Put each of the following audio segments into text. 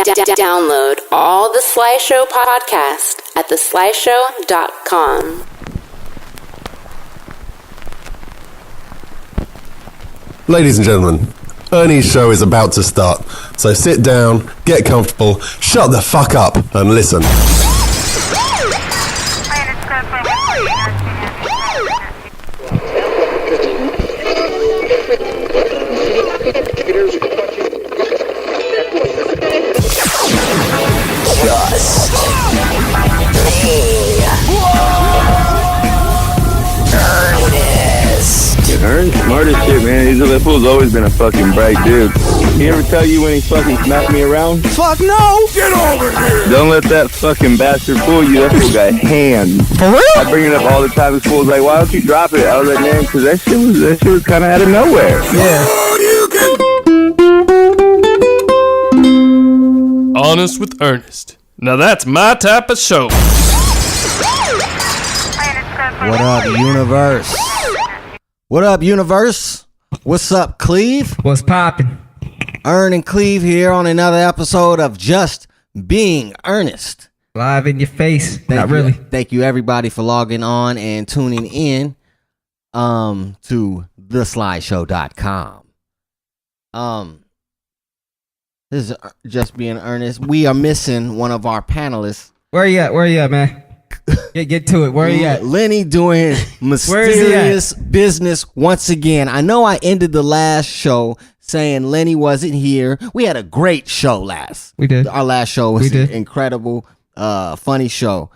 Download all the Sly Show podcast at theslyshow.com. Ladies and gentlemen, Ernie's show is about to start, so sit down, get comfortable, shut the fuck up, and listen. Just Being Earnest. Ern's smart as shit, man. That fool's always been a fucking bright dude. He ever tell you when he fucking smacked me around? Fuck no! Get over here! Don't let that fucking bastard fool you. That fool got hands. For real? I bring it up all the time. This fool's like, why don't you drop it? I was like, man, because that shit was kind of out of nowhere. Yeah. Honest with Ernest. Now that's my type of show. What up, universe? What up, universe? What's up, Cleve? What's poppin'? Ern and Cleve here on another episode of Just Being Earnest. Live in your face. Not really. Thank you, everybody, for logging on and tuning in to theslyshow.com. This is Just Being Earnest. We are missing one of our panelists. Where you at, man? Get to it. Where you at? Lenny doing mysterious business once again. I know I ended the last show saying Lenny wasn't here. We had a great show last. We did. Our last show was an incredible, funny show.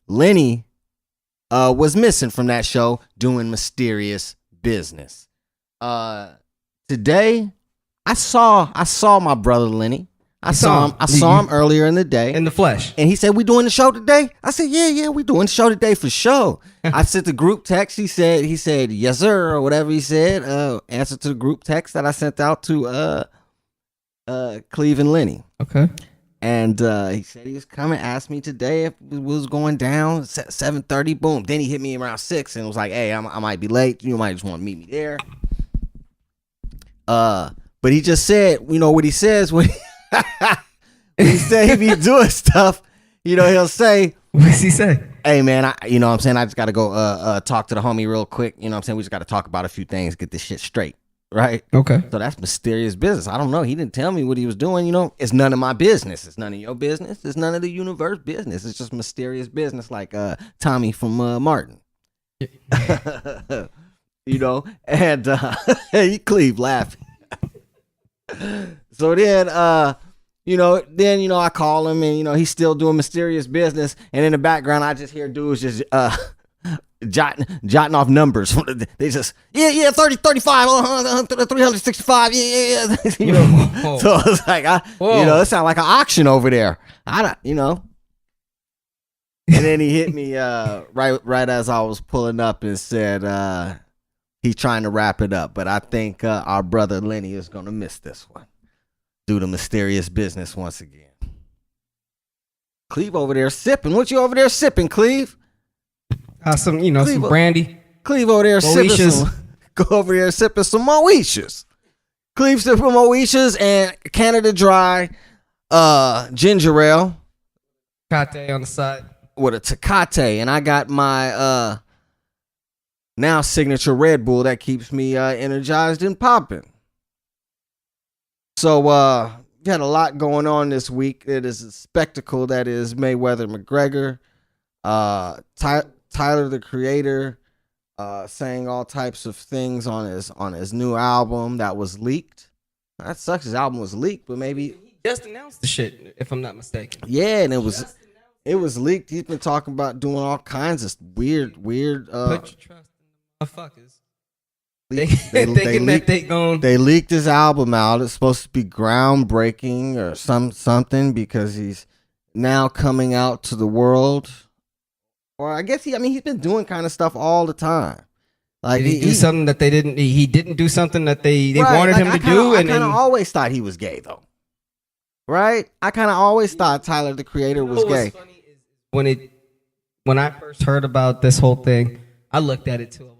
Lenny was missing from that show doing mysterious business. Today, I saw my brother Lenny. I saw him earlier in the day. In the flesh. And he said, "We doing the show today?" I said, yeah, we doing the show today for sure. I sent the group text. He said, yes, sir, or whatever he said. Answer to the group text that I sent out to Cleve and Lenny. Okay. And he said he was coming, asked me today if it was going down, 7:30, boom. Then he hit me around 6 and was like, "Hey, I might be late. You might just want to meet me there." But he just said, you know what he says when he say he be doing stuff, you know, he'll say, what does he say? "Hey man, you know what I'm saying, I just gotta go talk to the homie real quick. You know what I'm saying? We just gotta talk about a few things, get this shit straight." Right? Okay. So that's mysterious business. I don't know. He didn't tell me what he was doing, you know. It's none of my business. It's none of your business. It's none of the universe business. It's just mysterious business, like Tommy from Martin. You know, and he Cleve laughing. So then I call him and, you know, he's still doing mysterious business. And in the background, I just hear dudes just jotting off numbers. They just, 30, 35, 365. Yeah. You know, so it's like, it sounds like an auction over there. And then he hit me right as I was pulling up and said, he's trying to wrap it up, but I think our brother Lenny is going to miss this one due to mysterious business once again. Cleve over there sipping. What you over there sipping, Cleve? Some brandy. Cleve over there sipping some. Go over there sipping some Moeshas. Cleve sipping Moeshas and Canada Dry ginger ale. Tecate on the side. With a Tecate, and I got my now signature Red Bull that keeps me energized and popping. So we had a lot going on this week. It is a spectacle that is Mayweather McGregor. Tyler the Creator saying all types of things on his new album that was leaked. That sucks. His album was leaked, but maybe he just announced the shit, if I'm not mistaken. Yeah, and it was leaked. He's been talking about doing all kinds of weird. Put your trust. Motherfuckers. They leaked his album out. It's supposed to be groundbreaking or something because he's now coming out to the world. Or I guess he's been doing kind of stuff all the time. Like he do something that they didn't. He didn't do something that they wanted him to do. I kind of always thought he was gay though. Right? I kind of always thought Tyler the Creator was gay. What's funny is when I first heard about this whole thing, I looked at it too.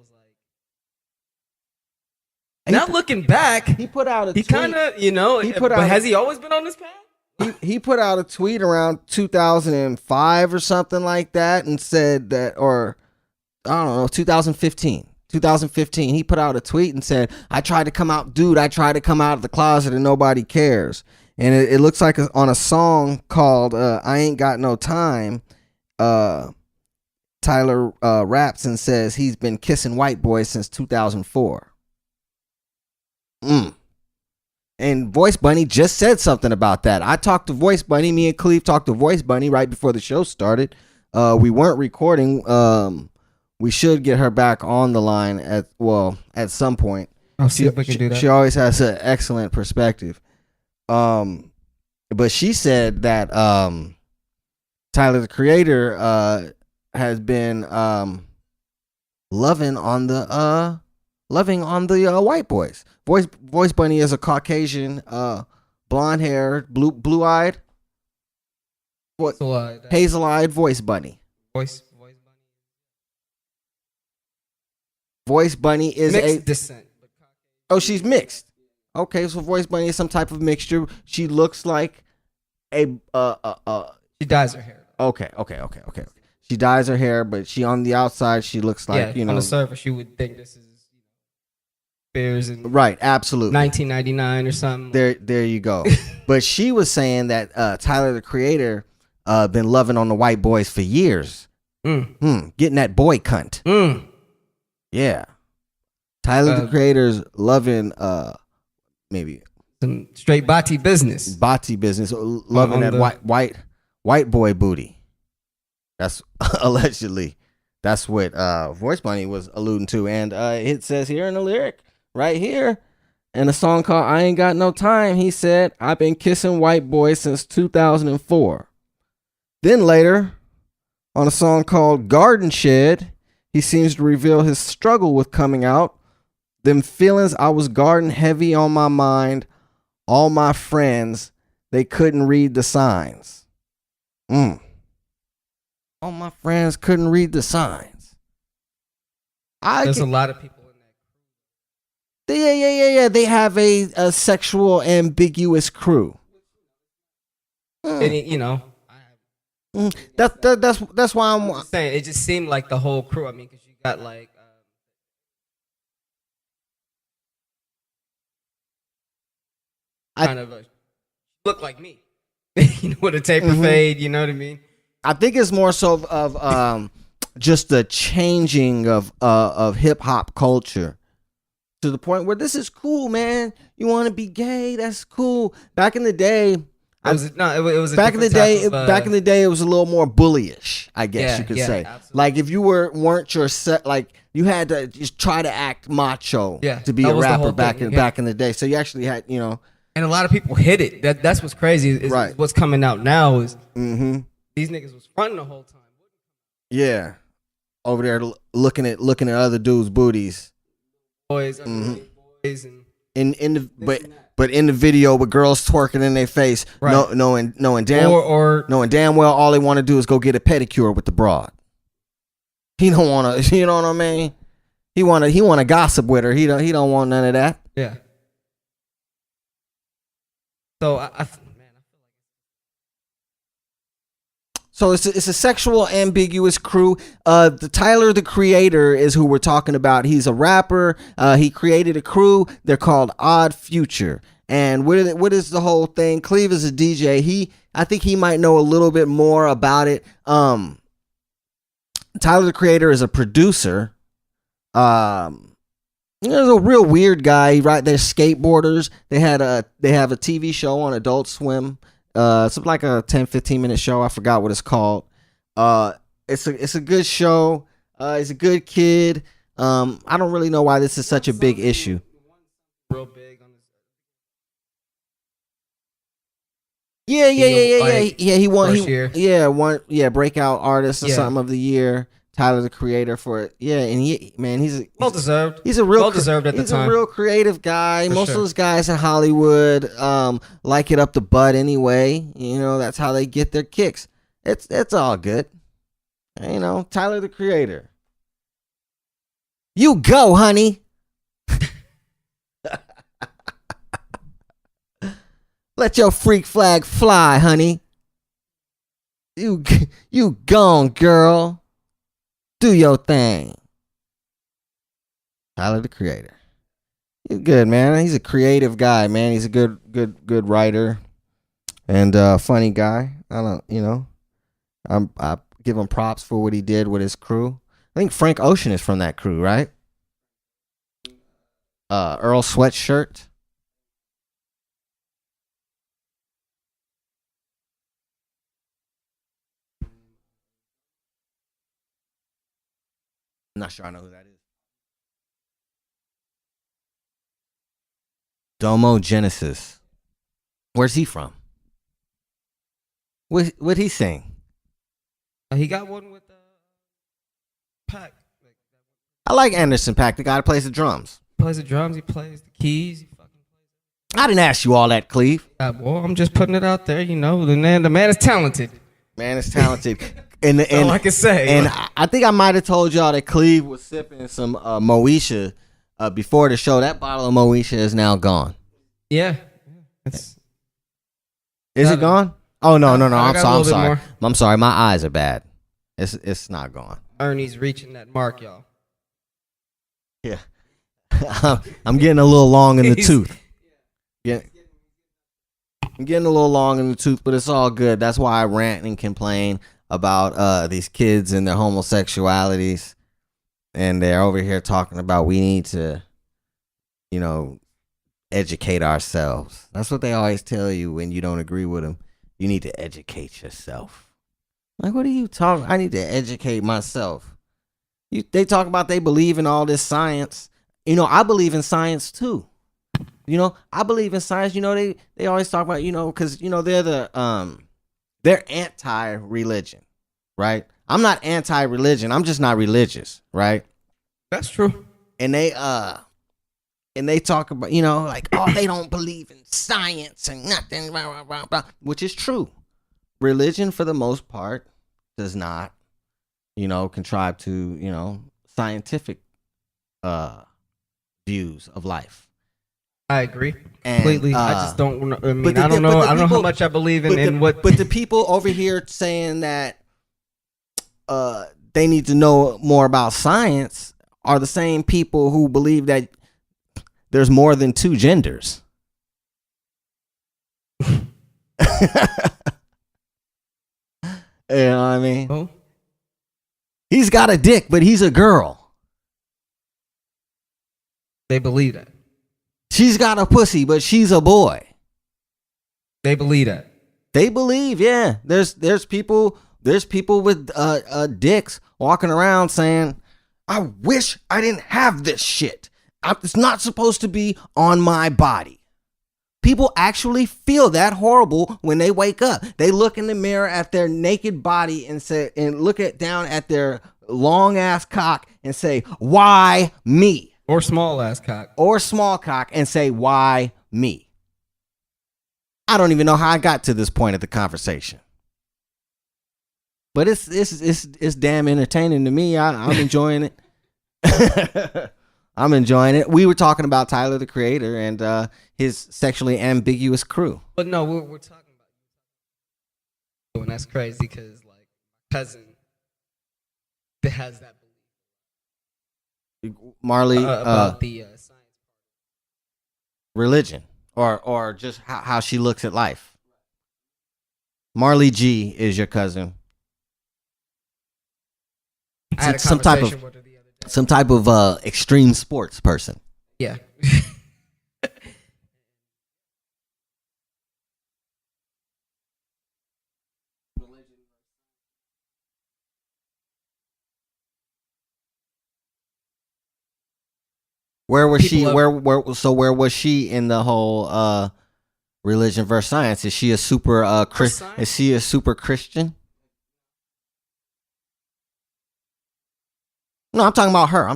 Now looking back, he put out a he tweet. kind of, has he always been on this path? He put out a tweet around 2005 or something like that and said that, or I don't know, 2015. 2015, he put out a tweet and said, I tried to come out of the closet and nobody cares. And it looks like on a song called I Ain't Got No Time, Tyler raps and says he's been kissing white boys since 2004. And Voice Bunny just said something about that. I talked to Voice Bunny. Me and Cleve talked to Voice Bunny right before the show started. We weren't recording. We should get her back on the line at some point. I'll see if we can do that. She always has an excellent perspective. But she said that Tyler the Creator has been loving on the white boys. Voice Bunny is a Caucasian, blonde hair, blue eyed, hazel-eyed Voice Bunny. Voice Bunny is mixed descent. Oh, she's mixed. Okay, so Voice Bunny is some type of mixture. She looks like a She dyes her hair. Okay. She dyes her hair, but she on the outside she looks like, on the surface you would think this is Bears in right, absolutely 1999 or something. There you go. But she was saying that Tyler the Creator been loving on the white boys for years. Getting that boy cunt. Yeah. Tyler the Creator's loving maybe some straight bati business. Loving that white boy booty. That's allegedly. That's what Voice Bunny was alluding to. And it says here in the lyric, right here, in a song called I Ain't Got No Time, he said, I've been kissing white boys since 2004. Then later, on a song called Garden Shed, he seems to reveal his struggle with coming out. Them feelings I was guarding heavy on my mind. All my friends, they couldn't read the signs. All my friends couldn't read the signs. There's a lot of people in that. Yeah. They have a sexual ambiguous crew. And, that's why I'm saying it just seemed like the whole crew. I mean, because you got like kind of look like me, with a taper fade. You know what I mean? I think it's more so of just the changing of hip hop culture to the point where this is cool, man. You want to be gay? That's cool. Back in the day. Back in the day, it was a little more bullyish, I guess you could say. Absolutely. Like if you weren't your set, like you had to just try to act macho to be a rapper back in the day. So you actually had, and a lot of people hit it. That's what's crazy. Right. What's coming out now is these niggas was fronting the whole time. Yeah, over there looking at other dudes' booties, boys, boys, and But in the video with girls twerking in their face, right. knowing damn well all they want to do is go get a pedicure with the broad. He don't want to, you know what I mean? He want to gossip with her. He don't want none of that. Yeah. So So it's a sexual ambiguous crew. The Tyler the Creator is who we're talking about. He's a rapper. He created a crew. They're called Odd Future. And what is the whole thing? Cleve is a DJ. I think he might know a little bit more about it. Tyler the Creator is a producer. He's a real weird guy. Right, they're skateboarders. They have a TV show on Adult Swim. It's like a 10-15 minute show. I forgot what it's called. It's a good show. He's a good kid. I don't really know why this is such a big issue. Real big on this. Yeah. He won. Breakout artist or something of the year. Tyler the Creator for it. Yeah, and he's well deserved. He's a real well deserved at the time. He's a real creative guy. For Most sure. of those guys in Hollywood like it up the butt anyway. That's how they get their kicks. It's all good. Tyler the Creator. You go, honey. Let your freak flag fly, honey. You gone, girl. Do your thing. Tyler, the Creator. He's good, man. He's a creative guy, man. He's a good writer and funny guy. I give him props for what he did with his crew. I think Frank Ocean is from that crew, right? Earl Sweatshirt. I'm not sure I know who that is. Domo Genesis. Where's he from? What'd he sing? He got one with Pac. I like Anderson .Paak, the guy that plays the drums. He plays the drums, he plays the keys. He fucking plays. I didn't ask you all that, Cleve. Well, I'm just putting it out there, you know. The man is talented. Man is talented. And all I can say. And I think I might have told y'all that Cleve was sipping some Moesha before the show. That bottle of Moesha is now gone. Yeah. Is it gone? Oh no! I'm sorry. More. I'm sorry. My eyes are bad. It's not gone. Ernie's reaching that mark, y'all. Yeah. I'm getting a little long in the tooth. Yeah. I'm getting a little long in the tooth, but it's all good. That's why I rant and complain about these kids and their homosexualities. And they're over here talking about we need to, educate ourselves. That's what they always tell you when you don't agree with them. You need to educate yourself. Like, what are you talking? I need to educate myself. They talk about they believe in all this science. I believe in science too. I believe in science. They always talk about, because they're anti-religion, right? I'm not anti-religion. I'm just not religious, right? That's true. And they talk about, like, oh, they don't believe in science and nothing, blah, blah, blah, blah, which is true. Religion, for the most part, does not, contrive to, scientific views of life. I agree completely. I just don't. I mean, I don't know. I don't know how much I believe in what. But the people over here saying that they need to know more about science are the same people who believe that there's more than two genders. You know what I mean? Oh. He's got a dick, but he's a girl. They believe that. She's got a pussy, but she's a boy. They believe that. They believe, yeah. There's people with dicks walking around saying, I wish I didn't have this shit. It's not supposed to be on my body. People actually feel that horrible when they wake up. They look in the mirror at their naked body and look down at their long ass cock and say, why me? Or small ass cock. Or small cock and say, why me? I don't even know how I got to this point of the conversation. But it's damn entertaining to me. I'm enjoying it. I'm enjoying it. We were talking about Tyler, the Creator, and his sexually ambiguous crew. But no, we're talking about, and that's crazy because like my cousin that has that belief. Marley about the science religion or just how she looks at life. Marley G is your cousin. I had a conversation with her the other day. Some type of extreme sports person. Yeah. Where was she? Where was she in the whole religion versus science? Is she a super Is she a super Christian? No, I'm talking about her.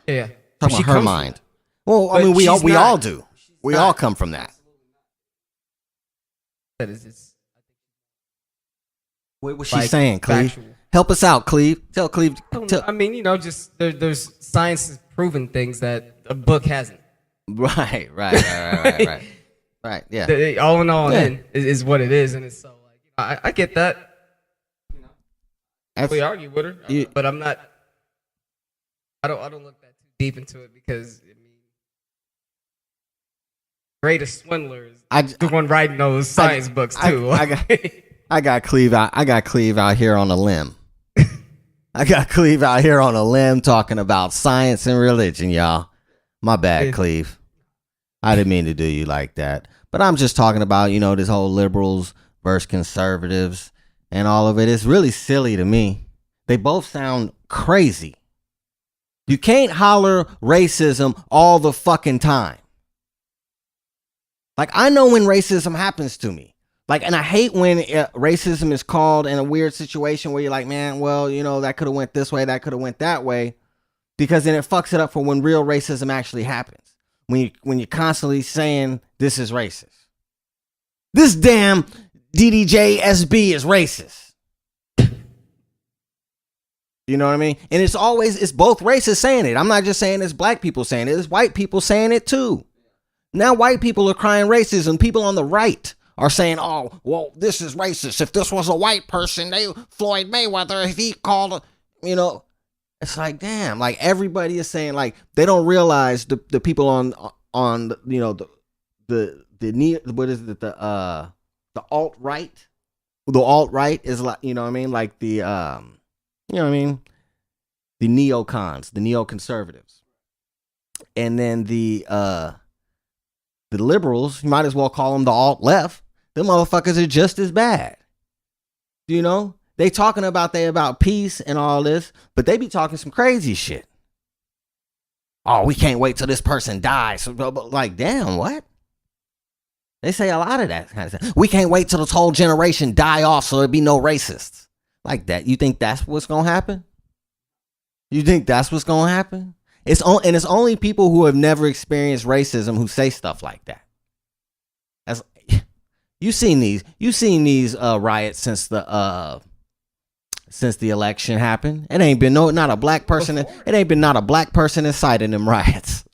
Yeah. I'm talking about her mind. Well, I mean, we all do. We all come from that. That is. What was she saying, Cleve? Factual. Help us out, Cleve. Tell Cleve. I mean, just there's science has proven things that a book hasn't. Right. Right. Yeah. All in all, Yeah. is what it is, and it's so like I get that. That's, We argue with her, but I'm not. I don't look that too deep into it because I mean, greatest swindler is the one writing those science books too. I got Cleve out. I got Cleve out here on a limb. I got Cleve out here on a limb talking about science and religion, y'all. My bad, Cleve. I didn't mean to do you like that. But I'm just talking about, this whole liberals versus conservatives and all of it. It's really silly to me. They both sound crazy. You can't holler racism all the fucking time. Like, I know when racism happens to me. Like, and I hate when racism is called in a weird situation where you're like, man, well, that could have went this way, that could have went that way. Because then it fucks it up for when real racism actually happens. When you're constantly saying this is racist. This damn DDJSB is racist. You know what I mean? And it's both racists saying it. I'm not just saying it's black people saying it. It's white people saying it too. Now white people are crying racism. People on the right are saying, oh, well, this is racist. If this was a white person, Floyd Mayweather, if he called, it's like, damn, like everybody is saying, like, they don't realize the people on the alt-right. The alt-right is like, like the, the neocons, the neoconservatives. And then the liberals, you might as well call them the alt-left. Them motherfuckers are just as bad. They talking about peace and all this, but they be talking some crazy shit. Oh, we can't wait till this person dies. So, like, damn, what? They say a lot of that kind of stuff. We can't wait till this whole generation die off so there'll be no racists. Like that. You think that's what's going to happen? You think that's what's going to happen? It's only people who have never experienced racism who say stuff like that. You've seen these riots since the election happened. It ain't been not a black person. It ain't been not a black person inside in them riots.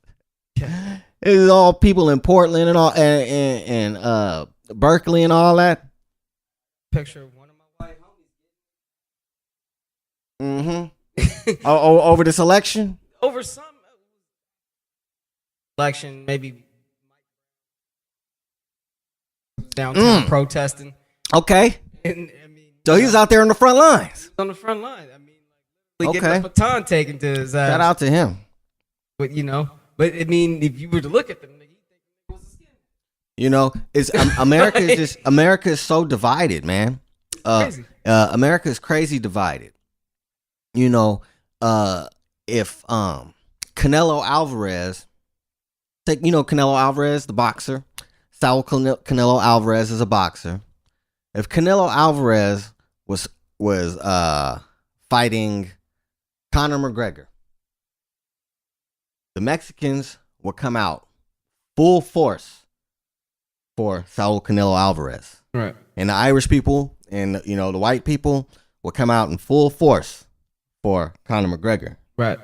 It's all people in Portland and all and Berkeley and all that. Picture of one of my white homies. Mm-hmm. Over this election. Over some election, maybe downtown protesting. Okay. And, so he's out there on the front lines. On the front line. Getting the baton taken to his ass. Shout out to him. But if you were to look at them, it's America is just America is so divided, man. America is crazy divided. If Canelo Alvarez, Canelo Alvarez, the boxer, Saul Canelo Alvarez is a boxer. If Canelo Alvarez was fighting Conor McGregor, the Mexicans would come out full force for Saul Canelo Alvarez. Right. And the Irish people and the white people would come out in full force for Conor McGregor. Right.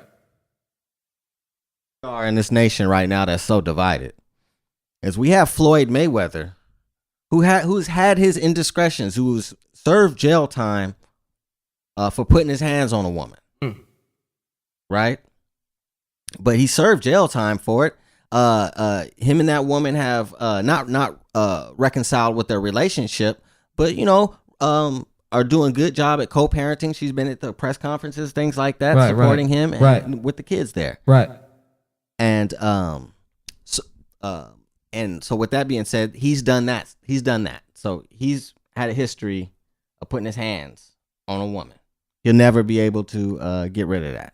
We are in this nation right now that's so divided. As we have Floyd Mayweather, who's had his indiscretions, who's served jail time for putting his hands on a woman. Right? But he served jail time for it. Him and that woman have not reconciled with their relationship, but are doing a good job at co-parenting. She's been at the press conferences, things like that, supporting him and with the kids there. Right. And so with that being said, he's done that. So he's had a history of putting his hands on a woman. He'll never be able to get rid of that.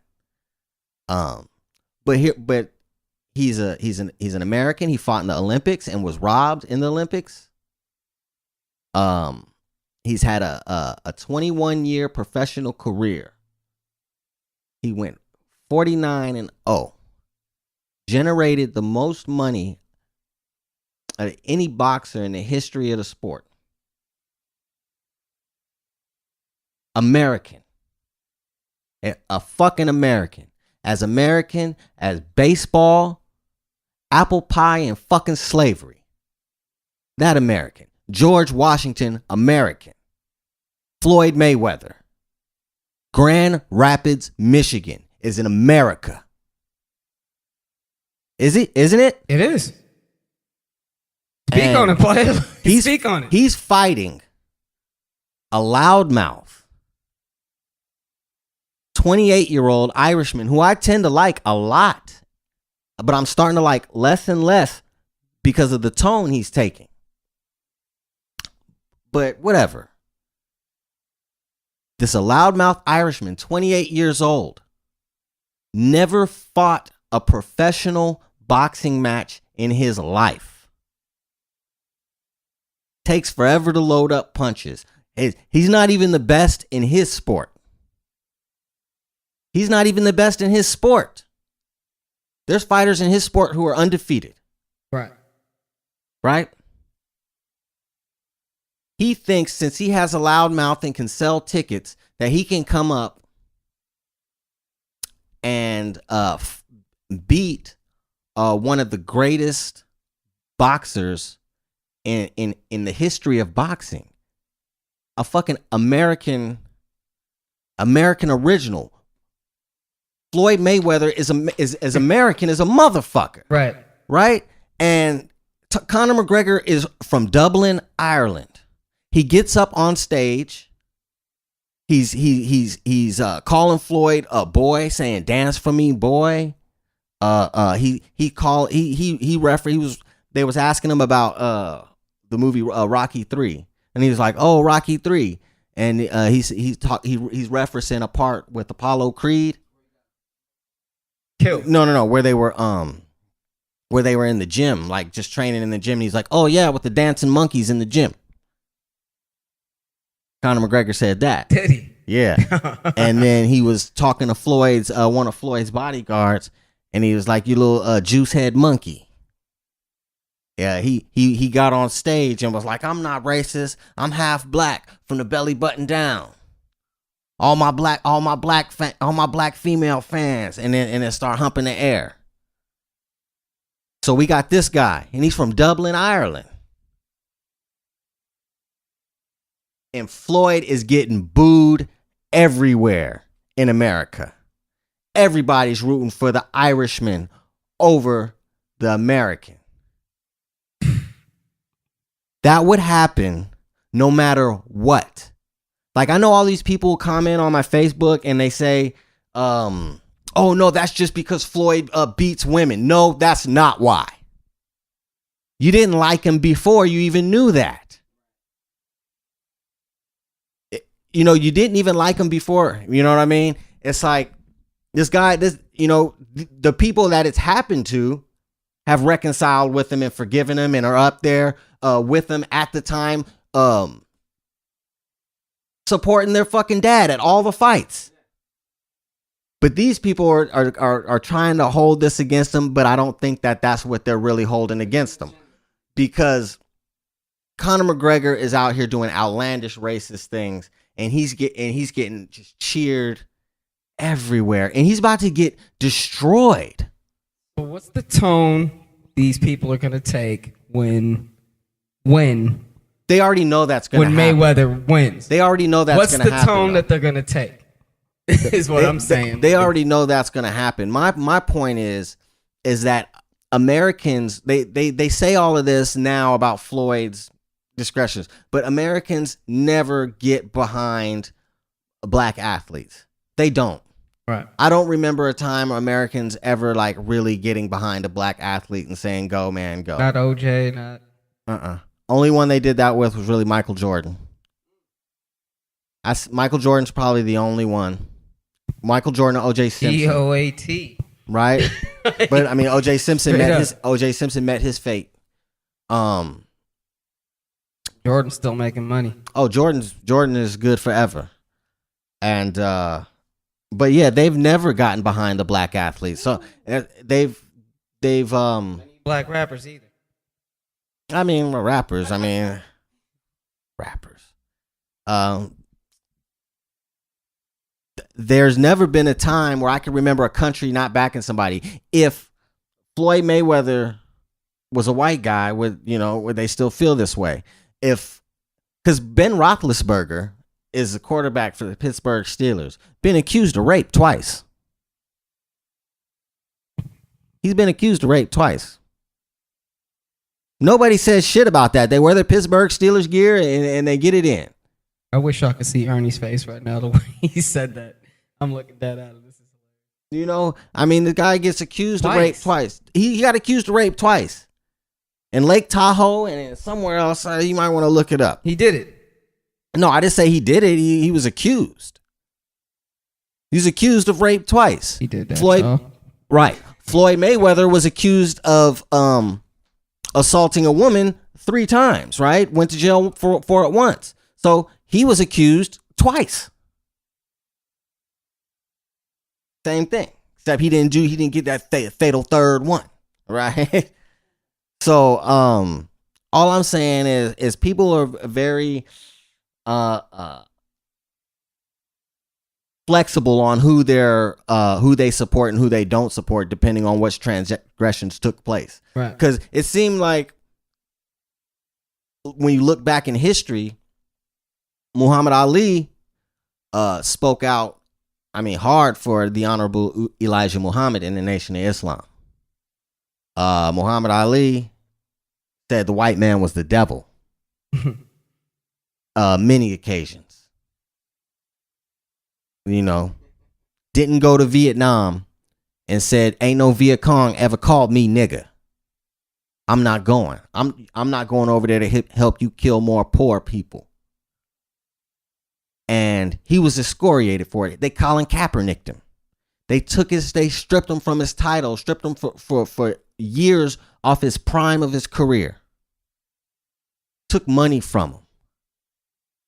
But he's an American. He fought in the Olympics and was robbed in the Olympics. He's had a 21-year professional career. He went 49-0. Generated the most money of any boxer in the history of the sport. American. A fucking American. As American as baseball, apple pie, and fucking slavery. That American. George Washington, American. Floyd Mayweather. Grand Rapids, Michigan is in America. Is it? Isn't it? It is. Speak And on it, player. Speak on it. He's fighting a loudmouth 28-year-old Irishman who I tend to like a lot, but I'm starting to like less and less because of the tone he's taking. But whatever. This a loudmouth Irishman, 28 years old, never fought a professional boxing match in his life. Takes forever to load up punches. He's not even the best in his sport. He's not even the best in his sport. There's fighters in his sport who are undefeated. Right. Right? He thinks since he has a loud mouth and can sell tickets that he can come up and beat one of the greatest boxers in the history of boxing. A fucking American original. Floyd Mayweather is as American as a motherfucker. Right. Right? And Conor McGregor is from Dublin, Ireland. He gets up on stage. He's calling Floyd a boy, saying "dance for me, boy." They was asking him about the movie Rocky 3, and he was like, "Oh, Rocky 3," and he's referencing a part with Apollo Creed. Killed. No, where they were in the gym, like just training in the gym. And he's like, "Oh yeah, with the dancing monkeys in the gym." Conor McGregor said that. Did he? Yeah. And then he was talking to one of Floyd's bodyguards, and he was like, "You little juice head monkey." Yeah, he got on stage and was like, "I'm not racist. I'm half black from the belly button down. All my black female fans," and then start humping the air. So we got this guy, and he's from Dublin, Ireland. And Floyd is getting booed everywhere in America. Everybody's rooting for the Irishman over the American. That would happen no matter what. Like, I know all these people comment on my Facebook and they say, "Oh no, that's just because Floyd beats women." No, that's not why. You didn't like him before you even knew that. You didn't even like him before. You know what I mean? It's like this guy, the people that it's happened to have reconciled with him and forgiven him and are up there with him at the time, supporting their fucking dad at all the fights. But these people are trying to hold this against him, but I don't think that that's what they're really holding against him, because Conor McGregor is out here doing outlandish racist things, and he's getting just cheered everywhere, and he's about to get destroyed. But what's the tone these people are gonna take when they already know that's gonna happen. Mayweather wins? They already know that's gonna happen. What's the tone that they're gonna take? Is what I'm saying. They already know that's gonna happen. My point is that Americans, they say all of this now about Floyd's discretions, but Americans never get behind black athletes. They don't. Right. I don't remember a time Americans ever like really getting behind a black athlete and saying, "Go, man, go." Not OJ, not. Only one they did that with was really Michael Jordan. Michael Jordan's probably the only one. Michael Jordan, OJ Simpson. DOAT. Right? But I mean, OJ Simpson met his fate. Jordan's still making money. Oh, Jordan is good forever. And but yeah, they've never gotten behind the black athletes. So they've Black rappers either. I mean, rappers. There's never been a time where I can remember a country not backing somebody. If Floyd Mayweather was a white guy, would they still feel this way? Because Ben Roethlisberger is the quarterback for the Pittsburgh Steelers, been accused of rape twice. He's been accused of rape twice. Nobody says shit about that. They wear their Pittsburgh Steelers gear and they get it in. I wish I could see Ernie's face right now the way he said that. I'm looking that out of this. The guy gets accused of rape twice. He got accused of rape twice. In Lake Tahoe and somewhere else. You might want to look it up. He did it. No, I didn't say he did it. He was accused. He's accused of rape twice. He did that. Right. Floyd Mayweather was accused of assaulting a woman 3 times, right? Went to jail for it once. So he was accused twice. Same thing. Except he didn't get that fatal third one, right? So all I'm saying is people are very flexible on who they support and who they don't support, depending on which transgressions took place. Right. Because it seemed like when you look back in history, Muhammad Ali spoke out, hard for the Honorable Elijah Muhammad in the Nation of Islam. Muhammad Ali said the white man was the devil. Many occasions. Didn't go to Vietnam and said, ain't no Viet Cong ever called me nigga. I'm not going. I'm not going over there to help you kill more poor people. And he was excoriated for it. They Colin Kaepernicked him. They stripped him from his title, stripped him for years off his prime of his career. Took money from him.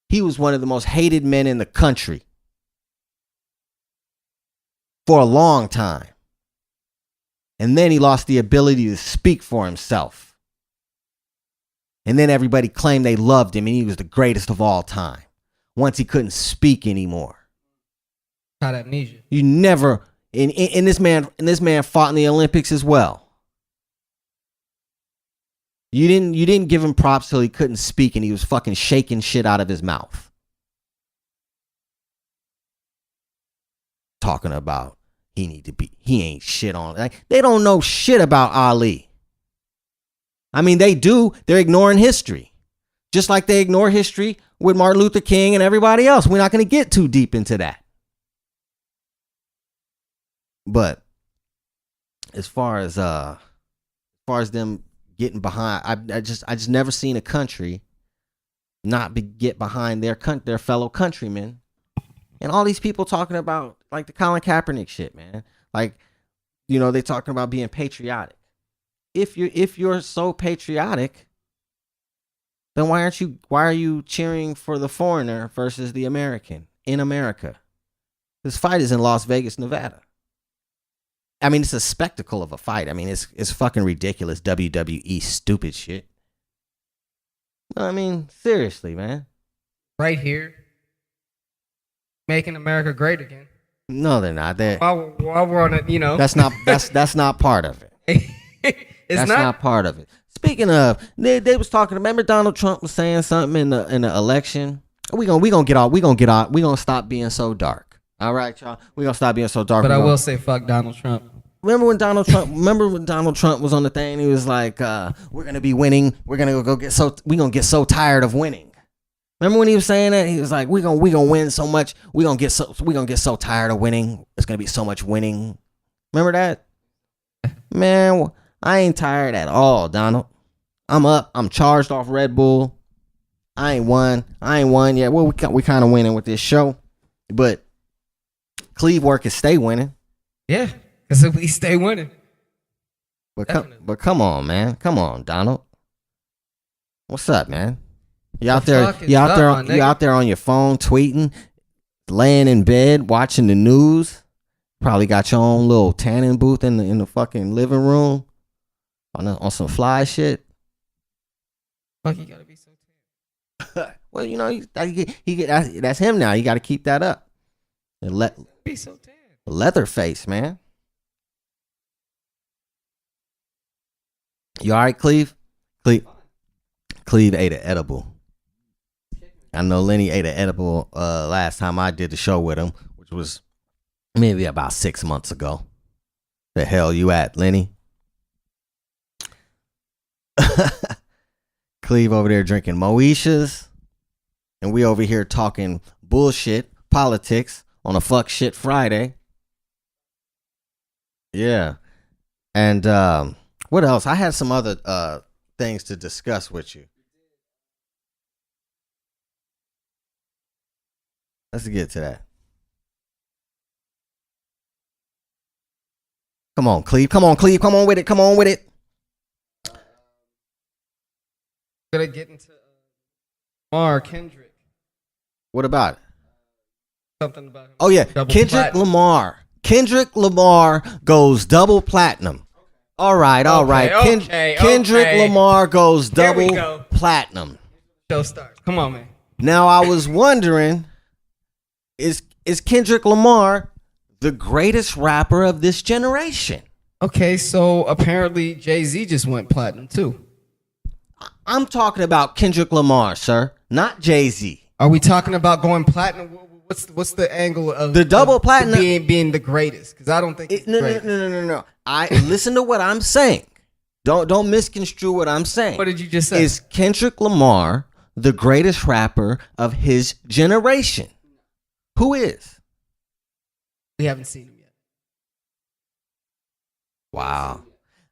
He was one of the most hated men in the country for a long time. And then he lost the ability to speak for himself. And then everybody claimed they loved him and he was the greatest of all time. Once he couldn't speak anymore. Had amnesia. You never and this man fought in the Olympics as well. You didn't give him props till he couldn't speak and he was fucking shaking shit out of his mouth. Talking about he ain't shit on. Like, they don't know shit about Ali. They do. They're ignoring history. Just like they ignore history with Martin Luther King and everybody else. We're not going to get too deep into that. But as far as them getting behind, I just never seen a country not get behind their fellow countrymen. And all these people talking about like the Colin Kaepernick shit, man. Like, they talking about being patriotic. If you're so patriotic, then why are you cheering for the foreigner versus the American in America? This fight is in Las Vegas, Nevada. It's a spectacle of a fight. It's fucking ridiculous WWE stupid shit. Seriously, man. Right here. Making America great again. No, they're not. While we're on it, That's not part of it. That's not part of it. Speaking of, they was talking. Remember Donald Trump was saying something in the election. We gonna stop being so dark. All right, y'all. We gonna stop being so dark. But I will say, fuck Donald Trump. Remember when Donald Trump was on the thing? He was like, "We're gonna be winning. We're gonna get so tired of winning." Remember when he was saying that? He was like, "We gonna win so much. We gonna get so tired of winning. It's gonna be so much winning." Remember that? Man, I ain't tired at all, Donald. I'm up. I'm charged off Red Bull. I ain't won yet. Well, we kind of winning with this show, but Cleve work is stay winning. Yeah, because we stay winning. But come on, man. Come on, Donald. What's up, man? You out there on your phone tweeting, laying in bed watching the news. Probably got your own little tanning booth in the fucking living room on some fly shit. Fuck, you gotta be so tan. Well, that's him now. You got to keep that up. And be so tan. Leatherface, man. You all right, Cleve? Cleve ate an edible. I know Lenny ate an edible last time I did the show with him, which was maybe about 6 months ago. The hell you at, Lenny? Cleve over there drinking Moeshas, and we over here talking bullshit, politics on a fuck shit Friday. Yeah. And what else? I had some other things to discuss with you. Let's get to that. Come on, Cleve. Come on, Cleve. Come on with it. Come on with it. Gonna get into Lamar Kendrick. What about it? Something about him. Oh yeah, Double Kendrick platinum. Lamar. Kendrick Lamar goes double platinum. All right. Kendrick Lamar goes Here we double go. platinum. Show starts. Come on, man. Now I was wondering, is Kendrick Lamar the greatest rapper of this generation? Okay, so apparently Jay-Z just went platinum too. I'm talking about Kendrick Lamar, sir, not Jay-Z. Are we talking about going platinum? What's the angle of The double platinum being the greatest? Because I don't think it's No. greatest. No. I listen to what I'm saying. Don't misconstrue what I'm saying. What did you just say? Is Kendrick Lamar the greatest rapper of his generation? Who is? We haven't seen him yet. Wow.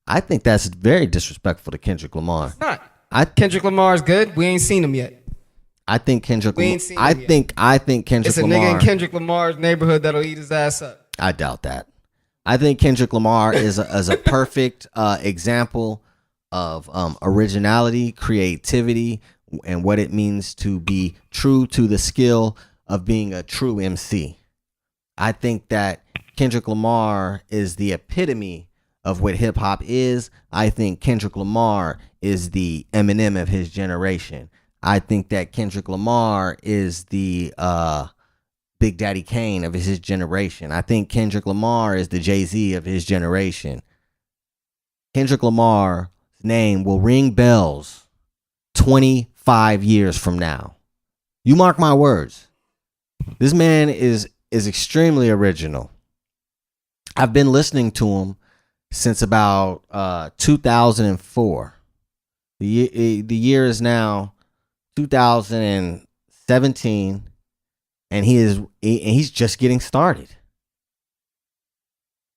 I think that's very disrespectful to Kendrick Lamar. It's not. Kendrick Lamar's good. We ain't seen him yet. I think Kendrick. We ain't seen him I yet. think Kendrick It's a Lamar. nigga in Kendrick Lamar's neighborhood that'll eat his ass up. I doubt that. I think Kendrick Lamar is a perfect example of originality, creativity, and what it means to be true to the skill of being a true MC. I think that Kendrick Lamar is the epitome of what hip hop is. I think Kendrick Lamar is the Eminem of his generation. I think that Kendrick Lamar is the Big Daddy Kane of his generation. I think Kendrick Lamar is the Jay-Z of his generation. Kendrick Lamar's name will ring bells 25 years from now. You mark my words. This man is extremely original. I've been listening to him since about 2004. The year is now 2017, and he's just getting started.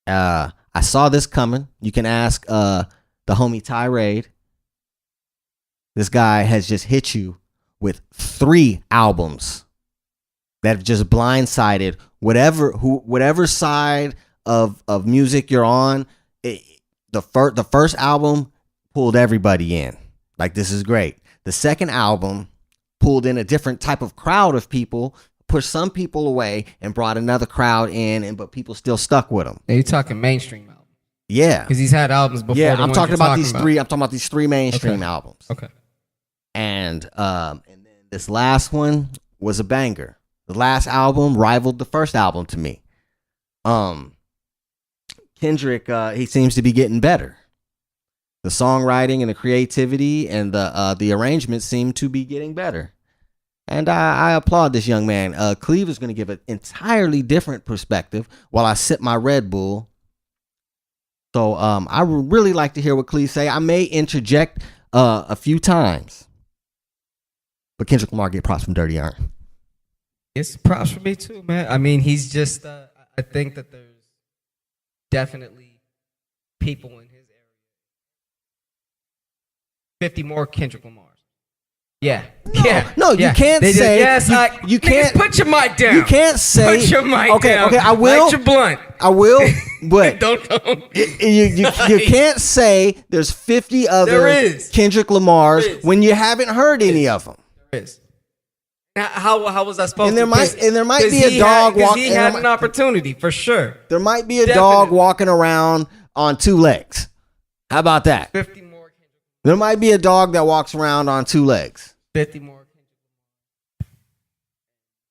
I saw this coming. You can ask the homie Tirade. This guy has just hit you with 3 albums that have just blindsided whatever side of music you're on. The first album pulled everybody in. Like, this is great. The second album pulled in a different type of crowd of people, pushed some people away, and brought another crowd in, but people still stuck with him. Are you talking mainstream albums? Yeah. Because he's had albums before. Yeah, the I'm ones talking you're about these three. I'm talking about these 3 mainstream Okay. albums. Okay. And then this last one was a banger. The last album rivaled the first album to me. Kendrick, he seems to be getting better. The songwriting and the creativity and the arrangements seem to be getting better. And I applaud this young man. Cleve is going to give an entirely different perspective while I sip my Red Bull. So I would really like to hear what Cleve say. I may interject a few times. But Kendrick Lamar get props from Dirty Ern. It's props for me too, man. I mean, he's just, I think that there's definitely people in his area. 50 more Kendrick Lamars. Yeah. No, you can't They say. Yes, you can't. Niggas, put your mic down. You can't say. Put your mic down. Okay, I will. Light your blunt. I will, but Don't. you can't say there's 50 other There is. Kendrick Lamars There is. when you haven't heard any of them. There is. Now, how was I supposed And there to? might be a dog walking. He had an opportunity for sure. There might be a Definitely. dog walking around on 2 legs. How about that? 50 more. There might be a dog that walks around on 2 legs. 50 more.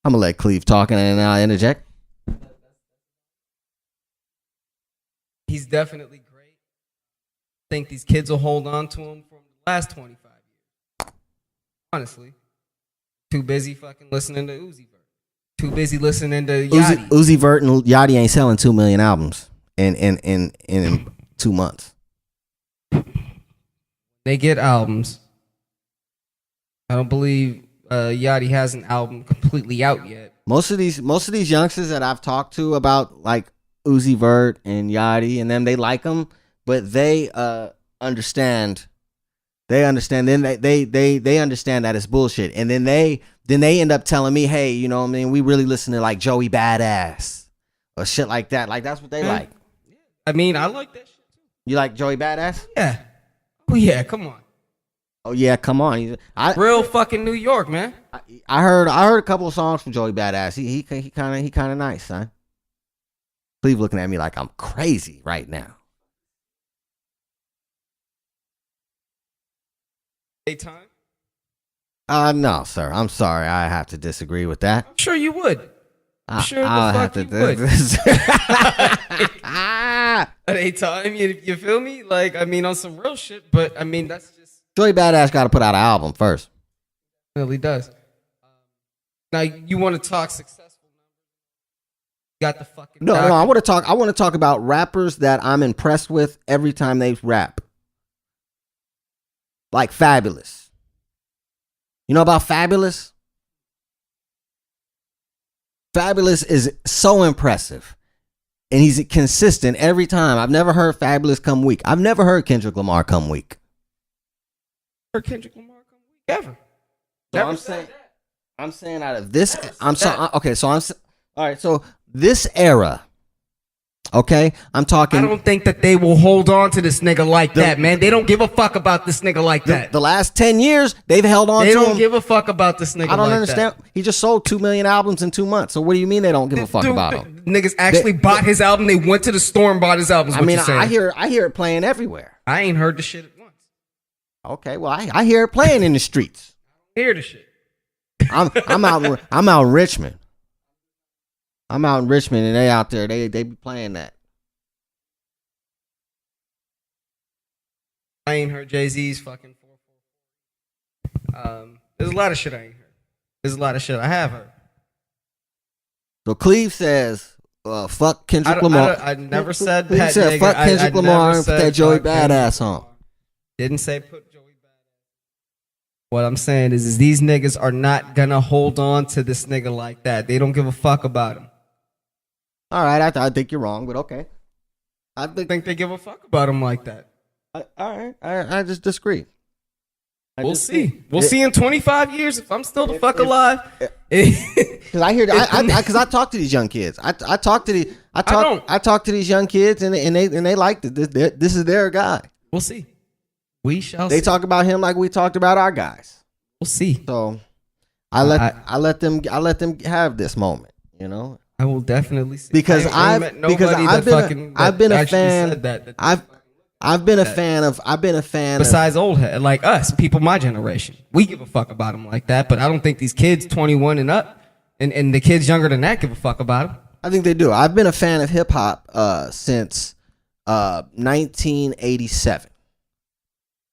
I'm gonna let Cleve talk and I'll interject. He's definitely great. think these kids will hold on to him from the last 25 years. Honestly. Too busy fucking listening to Uzi Vert. Too busy listening to Yachty. Uzi Vert and Yachty ain't selling 2 million albums in 2 months. They get albums. I don't believe Yachty has an album completely out yet. Most of these youngsters that I've talked to about like Uzi Vert and Yachty and them, they like them, but they understand. They understand. Then they understand that it's bullshit, and then they end up telling me, hey, you know what I mean? We really listen to like Joey Badass or shit like that. Like that's what they like. I mean, I like that shit too. You like Joey Badass? Yeah. Oh yeah, come on. Oh yeah, come on. Real fucking New York, man. I heard a couple of songs from Joey Badass. He kind of nice, son. Cleve looking at me like I'm crazy right now. Daytime? No, sir. I'm sorry. I have to disagree with that. I'm sure you would. I'm sure I'll the fuck you would. At a time, you feel me? Like, I mean, on some real shit, but I mean, that's just... Joey Badass got to put out an album first. Really does. Now, you want to talk successful numbers? Got the fucking... No, I want to talk about rappers that I'm impressed with every time they rap. Like Fabulous. You know about Fabulous? Fabulous is so impressive. And he's consistent every time. I've never heard Fabulous come weak. I've never heard Kendrick Lamar come weak. Heard Kendrick Lamar come weak ever. So I'm saying out of this, all right, so this era, okay, I'm talking. I don't think that they will hold on to this nigga like that, man. They don't give a fuck about this nigga like that. The last 10 years, they've held on to him. They don't give a fuck about this nigga like that. I don't understand. He just sold 2 million albums in 2 months. So what do you mean they don't give a fuck about him? Niggas actually bought his album. They went to the store and bought his album. I mean, I hear it playing everywhere. I ain't heard the shit at once. Okay, well, I hear it playing in the streets. Hear the shit. I'm out in Richmond. I'm out in Richmond and they out there. They be playing that. I ain't heard Jay-Z's fucking 444. There's a lot of shit I ain't heard. There's a lot of shit I have heard. So Cleve says, fuck Kendrick Lamar. I never said Cleve that. said, fuck Kendrick Lamar and put that Joey Badass on. Didn't say put Joey Badass. What I'm saying is these niggas are not gonna hold on to this nigga like that. They don't give a fuck about him. All right, I think you're wrong, but okay. I think they give a fuck about him like that. All right, I just disagree. We'll see. We'll see in 25 years if I'm still the fuck alive. Because I talk to these young kids. I talk to these young kids and they like this is their guy. We'll see. We shall. They see. talk about him like we talked about our guys. We'll see. So I let them have this moment. You know. I will definitely see. Because I've been a fan. I've been a fan. Besides old head like us, people my generation, we give a fuck about them like that. But I don't think these kids 21 and up, and the kids younger than that give a fuck about them. I think they do. I've been a fan of hip hop since 1987.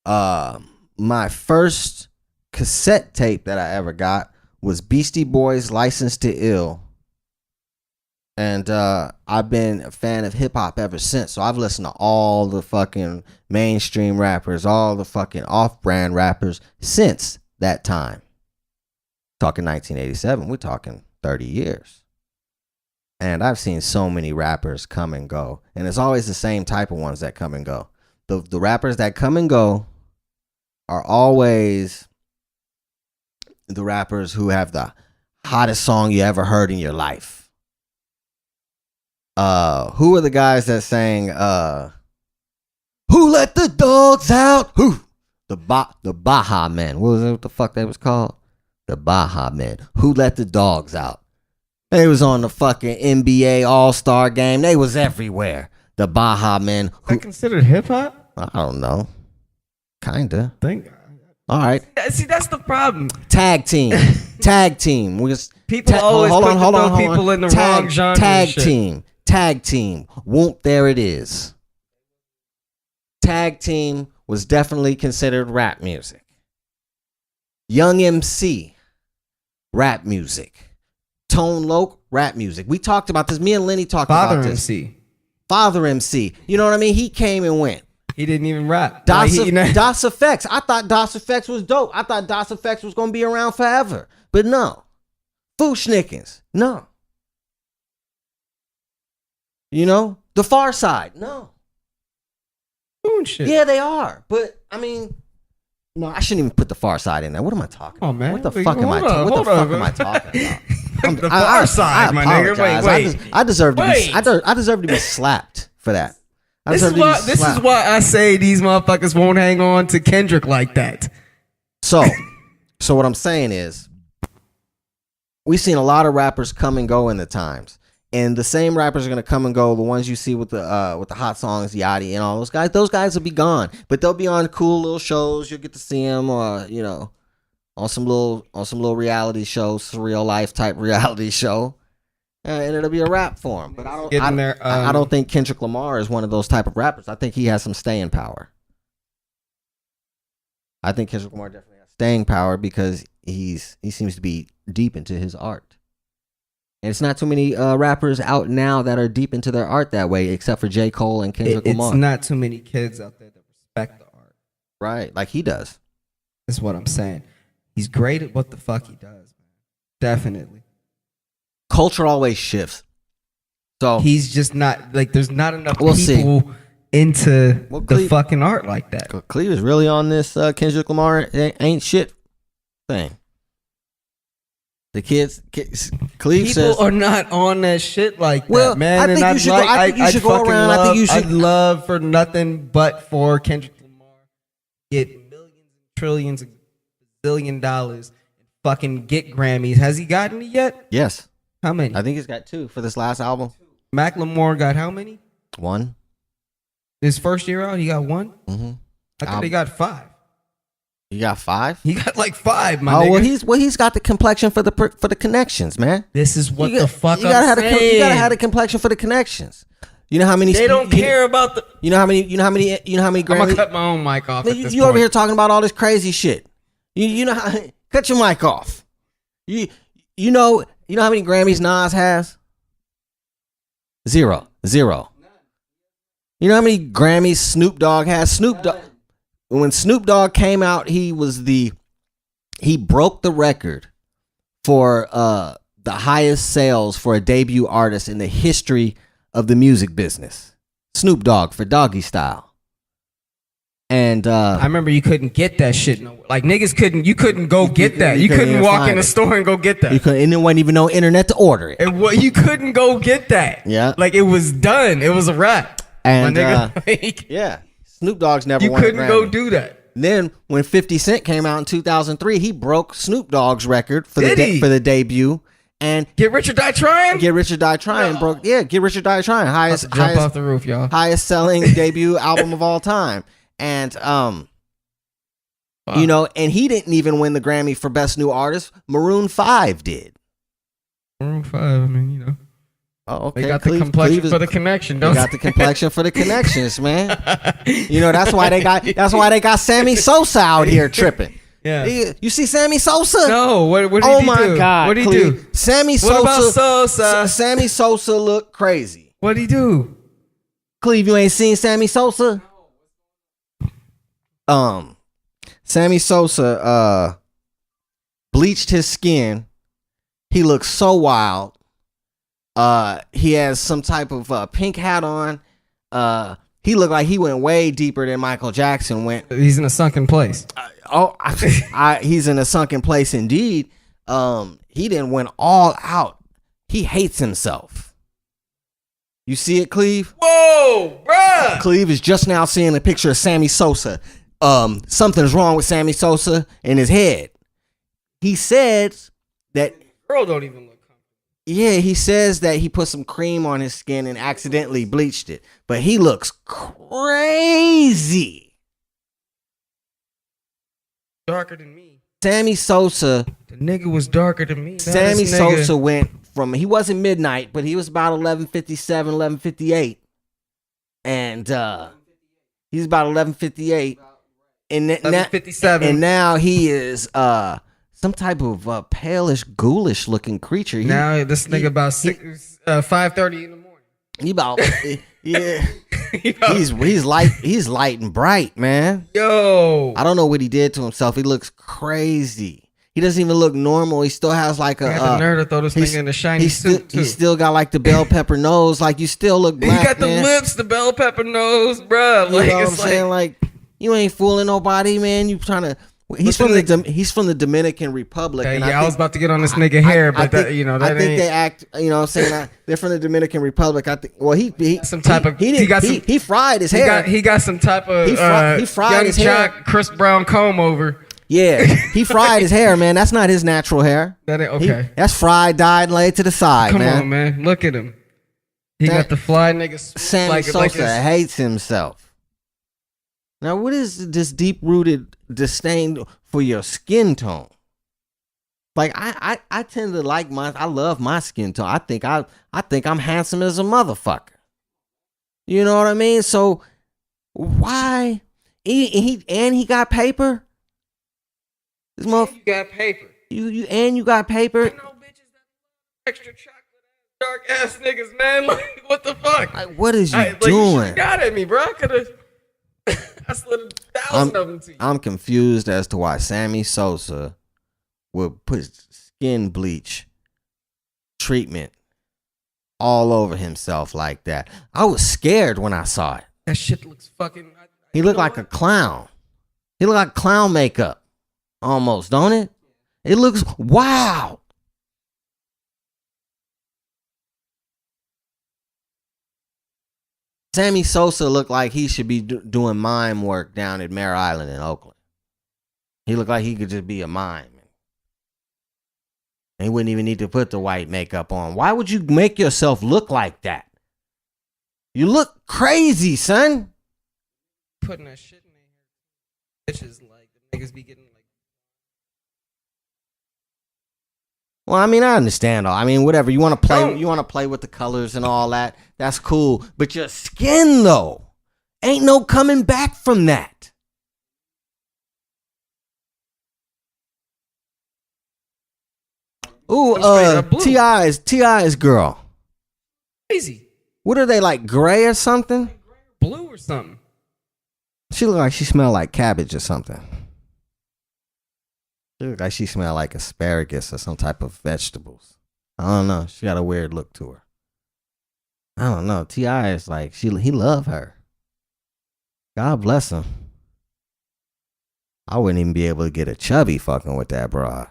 My first cassette tape that I ever got was Beastie Boys' "License to Ill." And I've been a fan of hip hop ever since. So I've listened to all the fucking mainstream rappers, all the fucking off-brand rappers since that time. Talking 1987, we're talking 30 years. And I've seen so many rappers come and go. And it's always the same type of ones that come and go. The rappers that come and go are always the rappers who have the hottest song you ever heard in your life. Who are the guys that sang "Who Let the Dogs Out"? Who? The Baja Men. What the fuck that was called? The Baja Men. Who Let the Dogs Out? They was on the fucking NBA All-Star game. They was everywhere. The Baja Men. Is that considered hip hop? I don't know. Kinda. Think. All right. See, that's the problem. Tag team. We just people always put people in the wrong genre. Tag team. Whoop, there it is. Tag Team was definitely considered rap music. Young MC, rap music. Tone Loc, rap music. We talked about this. Me and Lenny talked about this. Father MC. You know what I mean? He came and went. He didn't even rap. Das Effects. I thought Das Effects was dope. I thought Das Effects was going to be around forever. But no. Fooshnickens. No. You know? The Far Side. No. Doing shit. Yeah, they are. But, I mean, no, I shouldn't even put the Far Side in there. What am I talking about? Oh, man. What the fuck am I talking about? The Far Side, my nigga. Wait. I deserve to be slapped for that. This is why I say these motherfuckers won't hang on to Kendrick like that. So what I'm saying is, we've seen a lot of rappers come and go in the times, and the same rappers are gonna come and go. The ones you see with the hot songs, Yachty and all those guys will be gone, but they'll be on cool little shows. You'll get to see them, you know, on some little reality show, surreal life type reality show. And it'll be a rap for him. But I don't think Kendrick Lamar is one of those type of rappers. I think he has some staying power. I think Kendrick Lamar definitely has staying power because he seems to be deep into his art. And it's not too many rappers out now that are deep into their art that way, except for J. Cole and Kendrick Lamar. It's not too many kids out there that respect the art. Right, like he does. That's what I'm saying. He's great at what the fuck he does, man. Definitely. Culture always shifts. So he's just not like there's not enough people into the fucking art like that. Cleve is really on this Kendrick Lamar ain't shit thing. The kids Cleve people says are not on that shit like that, man. I think you should go around. I think you should. I'd love for nothing but for Kendrick Lamar get millions, trillions, $1 billion, and fucking get Grammys. Has he gotten it yet? Yes. How many? I think he's got 2 for this last album. Macklemore got how many? 1. His first year out, he got 1? Mm-hmm. I thought he got 5. He got 5? He got like 5, my nigga. Well, he's got the complexion for the connections, man. This is what the fuck you gotta I'm saying. You gotta have the complexion for the connections. You know how many? They don't care about the. You know how many Grammys? I'm gonna cut my own mic off. You over here talking about all this crazy shit. You know how? Cut your mic off. You know how many Grammys Nas has? 0. You know how many Grammys Snoop Dogg has? Snoop Dogg. When Snoop Dogg came out, he broke the record for the highest sales for a debut artist in the history of the music business. Snoop Dogg for Doggy Style. And I remember you couldn't get that shit. Like niggas couldn't. You couldn't go get that. You couldn't walk in the store and go get that. You couldn't. And there wasn't even no internet to order it. You couldn't go get that. Yeah. Like it was done. It was a wrap. And my nigga, yeah, Snoop Dogg's never. You won couldn't a go Grammy. do that. Then when 50 Cent came out in 2003, he broke Snoop Dogg's record for the debut. And Get Rich or Die Trying. Get Rich or Die Trying broke. Yeah, Get Rich or Die Trying. Highest off the roof, y'all. Highest selling debut album of all time. And you know, and he didn't even win the Grammy for Best New Artist. Maroon 5 did. Maroon 5, I mean, you know. Oh, okay. They got the complexion for the connection, don't they? Got the complexion for the connections, man. You know, that's why they got Sammy Sosa out here tripping. Yeah. You see Sammy Sosa? No, what did he do? Oh my God. What did he do? Sammy Sosa. What about Sosa? Sammy Sosa looked crazy. What did he do? Cleve, you ain't seen Sammy Sosa? Sammy Sosa bleached his skin. He looks so wild. He has some type of pink hat on. He looked like he went way deeper than Michael Jackson went. He's in a sunken place. He's in a sunken place indeed. He didn't went all out. He hates himself. You see it, Cleve? Whoa, bruh! Cleve is just now seeing a picture of Sammy Sosa. Something's wrong with Sammy Sosa in his head. He says that girl don't even look comfortable. Yeah, he says that he put some cream on his skin and accidentally bleached it, but he looks crazy. Darker than me. Sammy Sosa. The nigga was darker than me. Sammy Sosa went from, he wasn't midnight, but he was about 11:57, 11:58. And He's about 1158. And 1157. And now he is some type of palish, ghoulish looking creature. Now this nigga about 5:30 in the morning. He about yeah. He's light and bright, man. Yo, I don't know what he did to himself. He looks crazy. He doesn't even look normal. He still has like a. I got the nerve to throw this nigga in a shiny suit too. He still got like the bell pepper nose. Like you still look black. He got the man. lips, the bell pepper nose, bruh. You Like, know what I'm it's saying? Like you ain't fooling nobody, man. You trying to. He's from the Dominican Republic. Okay, and I was about to get on this nigga hair, but I think ain't. they act. You know what I'm saying? They're from the Dominican Republic. I think. Well, he Some type of he fried his hair. He got some type of he fried young his hair. Jock Chris Brown comb over. Yeah, he fried his hair, man. That's not his natural hair. That ain't okay. That's fried, dyed, and laid to the side, Come man. on, man. Look at him. He got the fly nigga. Sammy Sosa hates himself. Now, what is this deep-rooted disdain for your skin tone? Like I tend to like I love my skin tone. I think I'm handsome as a motherfucker. You know what I mean? So why he got paper? This motherfucker, You got paper. You got paper. I know bitches that extra chocolate dark ass niggas, man. Like, what the fuck? Like, what is you You doing? got at me, bro. I could have. I slid 1,000 of them to you. I'm confused as to why Sammy Sosa would put skin bleach treatment all over himself like that. I was scared when I saw it. That shit looks fucking. He looked like a clown. He looked like clown makeup. Almost, don't it? It looks wow. Sammy Sosa looked like he should be doing mime work down at Mare Island in Oakland. He looked like he could just be a mime. And he wouldn't even need to put the white makeup on. Why would you make yourself look like that? You look crazy, son. Putting that shit in there. Bitches like the niggas be getting like. Well, I mean, I understand. I mean, whatever you want to play, you want to play with the colors and all that. That's cool. But your skin, though, ain't no coming back from that. Ooh, T.I.'s girl. Crazy. What are they, like gray or something? Blue or something. She look like she smelled like cabbage or something. She look like she smelled like asparagus or some type of vegetables. I don't know. She got a weird look to her. I don't know. T.I. is like, he love her. God bless him. I wouldn't even be able to get a chubby fucking with that broad.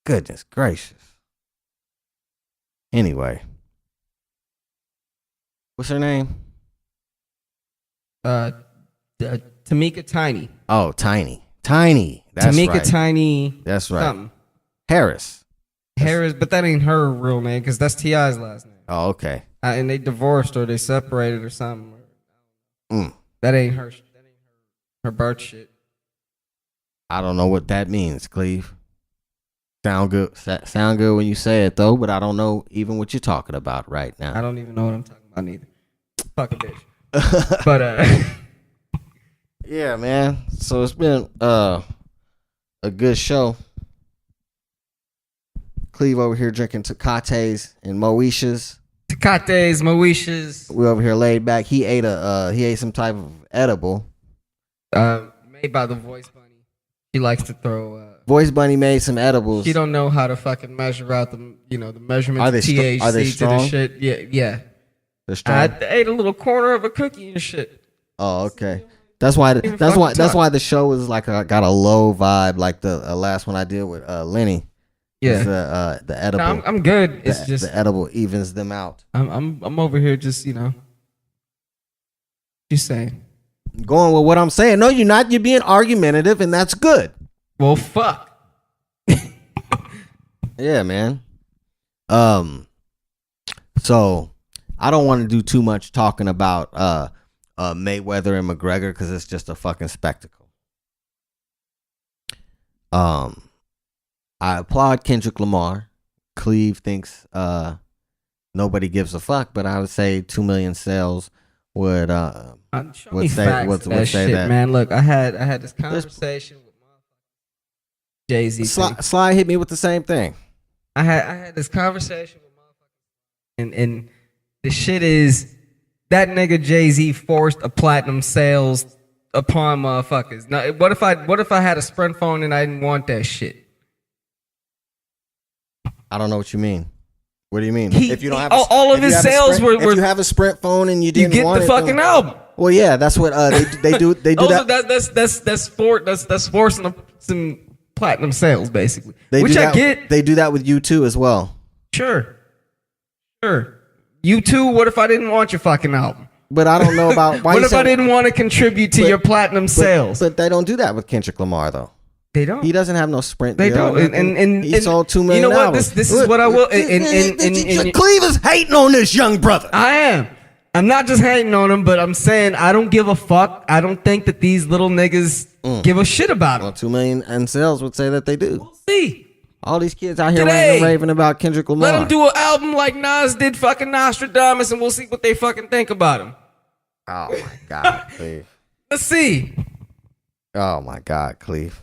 Goodness gracious. Anyway. What's her name? Tamika Tiny. Oh, Tiny. Tiny. That's Tamika right. Tiny. That's right. Something. Harris. Harris, but that ain't her real name because that's T.I.'s last name. Oh, okay. And they divorced or they separated or something. Mm. That ain't her. That ain't her birth shit. I don't know what that means, Cleve. Sound good when you say it though, but I don't know even what you're talking about right now. I don't even know what I'm talking about neither. Fuck a bitch. But yeah, man. So it's been a good show. Cleve over here drinking Tecates and Moeshas. Tecates, Moeshas. We over here laid back. He ate some type of edible. Made by the Voice Bunny. She likes to throw. Voice Bunny made some edibles. She don't know how to fucking measure out the measurements Are they of THC are they strong? to the shit. Yeah. They're strong. I ate a little corner of a cookie and shit. Oh, okay. That's why the show was like got a low vibe, like the last one I did with Lenny. Yeah. The edible. No, I'm good. It's just the edible evens them out. I'm over here just just saying. Going with what I'm saying. No, you're not. You're being argumentative, and that's good. Well, fuck. Yeah, man. So I don't want to do too much talking about Mayweather and McGregor because it's just a fucking spectacle. I applaud Kendrick Lamar. Cleve thinks nobody gives a fuck, but I would say 2 million sales would Show me facts of that shit, man. Look, I had this conversation with Jay-Z. Sly hit me with the same thing. I had this conversation with motherfuckers, and the shit is that nigga Jay-Z forced a platinum sales upon motherfuckers. Now, what if I had a Sprint phone and I didn't want that shit? I don't know what you mean. What do you mean? If you don't have all of his sales were. If you have a Sprint phone and you didn't want it, you get the fucking album. Well, yeah, that's what they do. They do that. That's forcing some platinum sales, basically. Which I get. They do that with you too, as well. Sure. You too. What if I didn't want your fucking album? But I don't know about. What if I didn't want to contribute to your platinum sales? But they don't do that with Kendrick Lamar, though. They don't. He doesn't have no Sprint. They deal. don't. And he sold 2 million. You know what? Albums. This is what I will. Cleve is hating on this young brother. I am. I'm not just hating on him, but I'm saying I don't give a fuck. I don't think that these little niggas give a shit about him. Well, 2 million in sales would say that they do. We'll see. All these kids out here raving about Kendrick Lamar. Let them do an album like Nas did fucking Nostradamus, and we'll see what they fucking think about him. Oh my God, Cleve. Let's see. Oh my God, Cleve.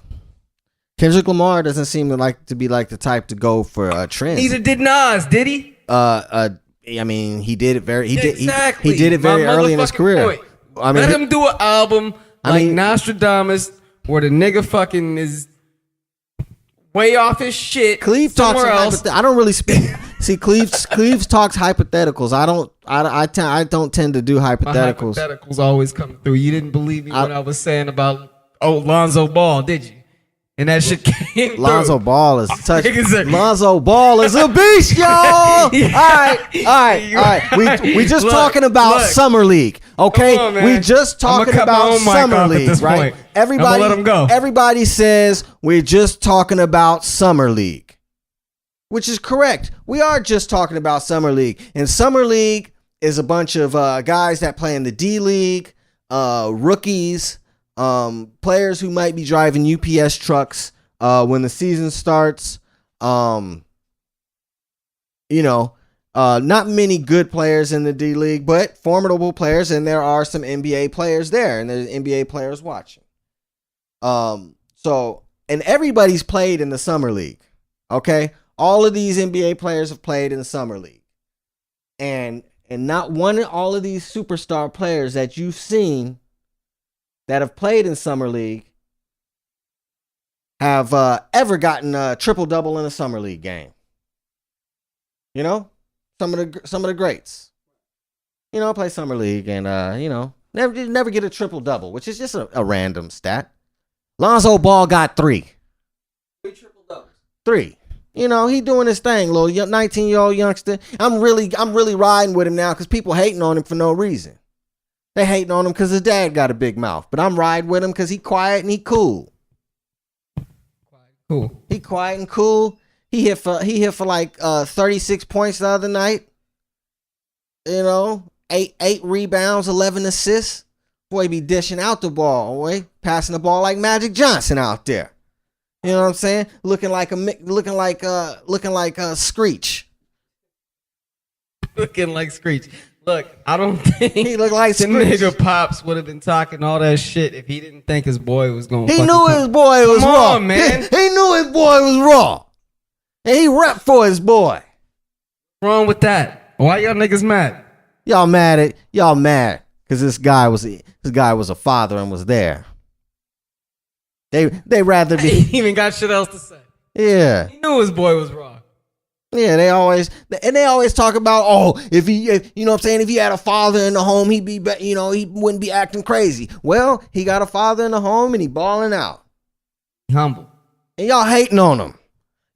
Kendrick Lamar doesn't seem to be the type to go for trends. Neither did Nas, did he? I mean, he did it very. He exactly. did it very early in his career. Point. I mean, let him do an album like Nostradamus, where the nigga fucking is way off his shit. Cleve talks. I don't really speak. See, Cleve talks hypotheticals. I don't tend to do hypotheticals. My hypotheticals always come through. You didn't believe me when I was saying about Lonzo Ball, did you? And that shit came Lonzo through. Ball is Lonzo Ball is a beast, y'all. Yeah. All right. We just talking about Summer League, okay? On, we just talking about Summer League, right? Point. Everybody, let him go. Everybody says we're just talking about Summer League, which is correct. We are just talking about Summer League, and Summer League is a bunch of guys that play in the D League, rookies. Players who might be driving UPS trucks when the season starts. Not many good players in the D League, but formidable players, and there are some NBA players there, and there's NBA players watching. And everybody's played in the Summer League. Okay? All of these NBA players have played in the Summer League. And not one of all of these superstar players that you've seen that have played in Summer League have ever gotten a triple-double in a Summer League game. You know? Some of the greats. Play Summer League and, never get a triple-double, which is just a random stat. Lonzo Ball got 3. 3 triple-doubles. 3. He doing his thing, little 19-year-old youngster. I'm really riding with him now because people hating on him for no reason. They hating on him because his dad got a big mouth. But I'm riding with him because he quiet and he cool. Cool. He quiet and cool. He hit for like 36 points the other night. 8 rebounds, 11 assists. Boy, be dishing out the ball, boy. Passing the ball like Magic Johnson out there. You know what I'm saying? Looking like Screech. Looking like Screech. Look, I don't think he looked like the nigga Pops would have been talking all that shit if he didn't think his boy was going. He knew his boy was raw, on, man. He knew his boy was raw, and he repped for his boy. What's wrong with that? Why y'all niggas mad? Y'all mad because this guy was a father and was there. They rather be. He even got shit else to say. Yeah, he knew his boy was raw. Yeah, they always talk about, if he had a father in the home, he wouldn't be acting crazy. Well, he got a father in the home and he balling out. Humble. And y'all hating on him.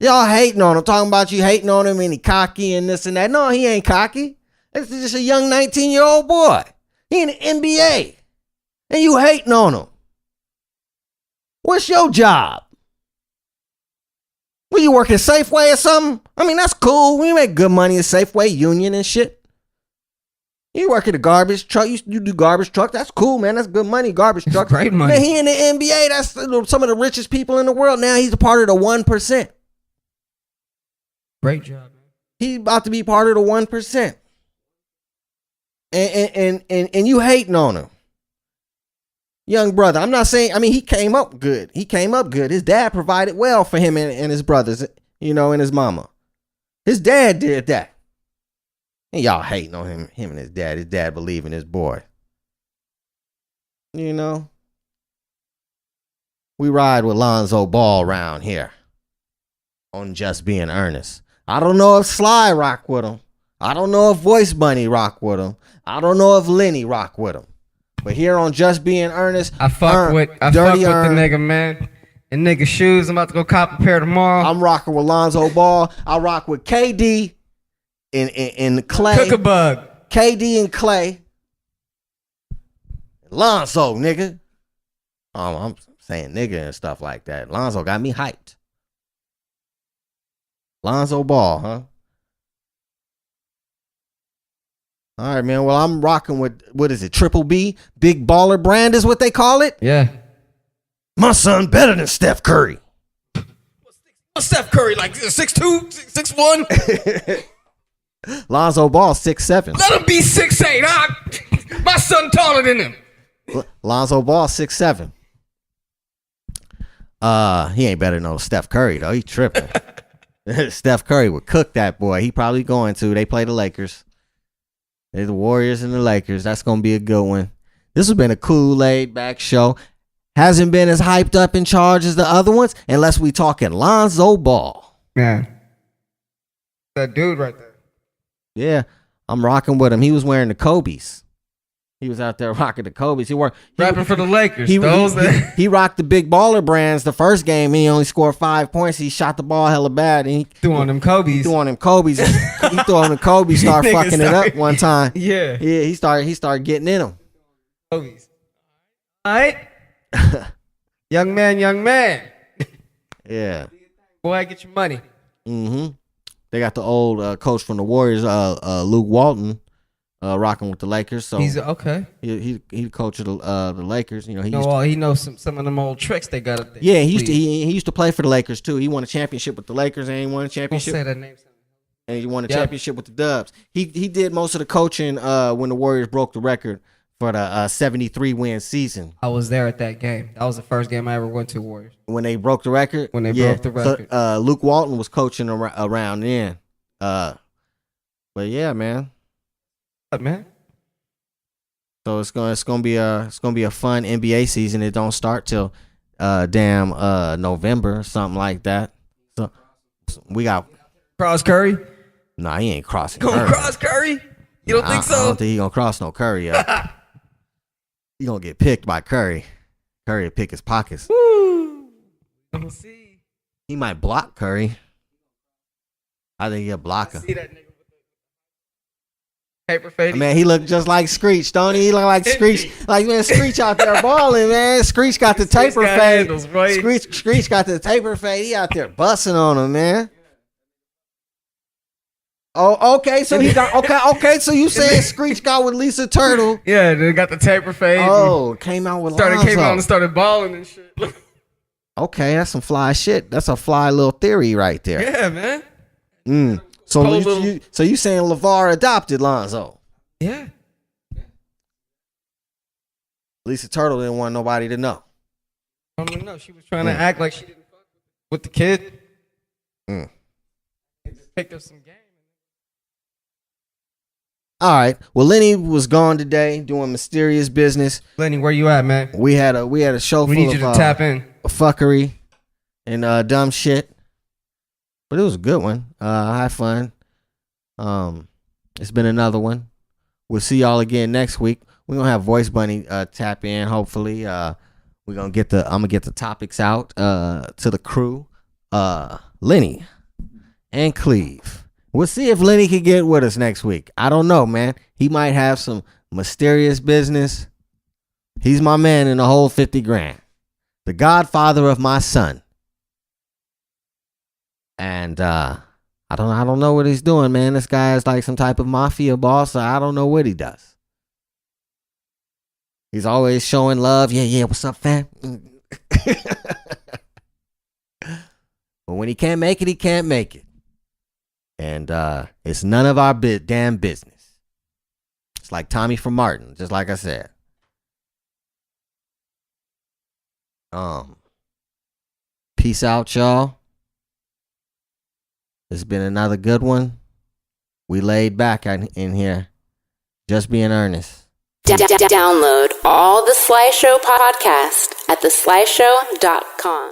Talking about you hating on him and he cocky and this and that. No, he ain't cocky. This is just a young 19-year-old boy. He in the NBA. And you hating on him. What's your job? Well, you work at Safeway or something? I mean, that's cool. We make good money at Safeway, Union and shit. You work at a garbage truck. You do garbage truck. That's cool, man. That's good money, garbage truck. Great money. Man, he in the NBA. That's some of the richest people in the world. Now he's a part of the 1%. Great job, man. He about to be part of the 1%. and you hating on him. Young brother, I'm not saying, I mean, he came up good. His dad provided well for him and his brothers, and his mama. His dad did that. And y'all hating on him and his dad. His dad believed in his boy. We ride with Lonzo Ball around here on Just Being Earnest. I don't know if Sly rock with him. I don't know if Voice Bunny rock with him. I don't know if Lenny rock with him. But here on Just Being Earnest, I fuck with the nigga, man. And nigga shoes, I'm about to go cop a pair tomorrow. I'm rocking with Lonzo Ball. I rock with KD and Clay. Cook a bug. KD and Clay. Lonzo, nigga. I'm saying nigga and stuff like that. Lonzo got me hyped. Lonzo Ball, huh? All right, man. Well, I'm rocking with, what is it, Triple B? Big Baller Brand is what they call it? Yeah. My son better than Steph Curry. What's Steph Curry, like 6'2", 6'1"? Lonzo Ball, 6'7". Let him be 6'8". My son taller than him. Lonzo Ball, 6'7". He ain't better than no Steph Curry, though. He tripping. Steph Curry would cook that boy. He probably going to. They play the Lakers. They're the Warriors and the Lakers. That's going to be a good one. This has been a cool, laid-back show. Hasn't been as hyped up in charge as the other ones, unless we talking Lonzo Ball. Man. That dude right there. Yeah, I'm rocking with him. He was wearing the Kobe's. He was out there rocking the Kobe's. He rapping for the Lakers. He rocked the Big Baller Brands the first game. He only scored 5 points. He shot the ball hella bad. And he threw on them Kobe's. He threw on them Kobe's. Started fucking it up one time. Yeah. Yeah, he started getting in them. Kobe's. All right. Young man. Yeah. Boy, get your money. Mm-hmm. They got the old coach from the Warriors, Luke Walton, rocking with the Lakers. So he's okay. He coach of the Lakers. He knows some of them old tricks they got up there. Yeah, he used to play for the Lakers too. He won a championship with the Lakers, and he won a championship. Don't say that name. And he won a championship with the Dubs. He did most of the coaching when the Warriors broke the record for the 73 win season. I was there at that game. That was the first game I ever went to Warriors. When they broke the record? When they broke the record. So, Luke Walton was coaching around then. But yeah, man. What, man? So it's gonna be a fun NBA season. It don't start till November, something like that. So we got Cross Curry? Nah, he ain't crossing. Gonna cross Curry? You don't think so? I don't think he gonna cross no Curry. He gonna get picked by Curry. Curry will pick his pockets. Woo! We'll see. He might block Curry. I think he'll block him. See that nigga with the paper fade. Man, he look just like Screech, don't he? He look like Screech. Like, man, Screech out there balling, man. Screech got the taper fade. Handles, right? Screech got the taper fade. He out there busting on him, man. Oh, okay. So he got okay. So you saying Screech got with Lisa Turtle? Yeah, they got the taper fade. Oh, came out with Lonzo. Came out and started balling and shit. Okay, that's some fly shit. That's a fly little theory right there. Yeah, man. So you saying LeVar adopted Lonzo? Yeah. Lisa Turtle didn't want nobody to know. I don't know. She was trying to act like she didn't fuck with the kid. Just picked up some game. All right. Well, Lenny was gone today doing mysterious business. Lenny, where you at, man? We had a show We full need you of to tap in. fuckery and dumb shit, but it was a good one. I had fun. It's been another one. We'll see y'all again next week. We're gonna have Voice Bunny tap in. Hopefully, I'm gonna get the topics out to the crew. Lenny and Cleve. We'll see if Lenny can get with us next week. I don't know, man. He might have some mysterious business. He's my man in the whole 50 grand. The godfather of my son. And I don't know what he's doing, man. This guy is like some type of mafia boss, so I don't know what he does. He's always showing love. Yeah, what's up, fam? But when he can't make it, he can't make it. And it's none of our damn business. It's like Tommy from Martin, just like I said. Peace out, y'all. It's been another good one. We laid back in here. Just being earnest. Download all the Sly Show podcast at theslyshow.com.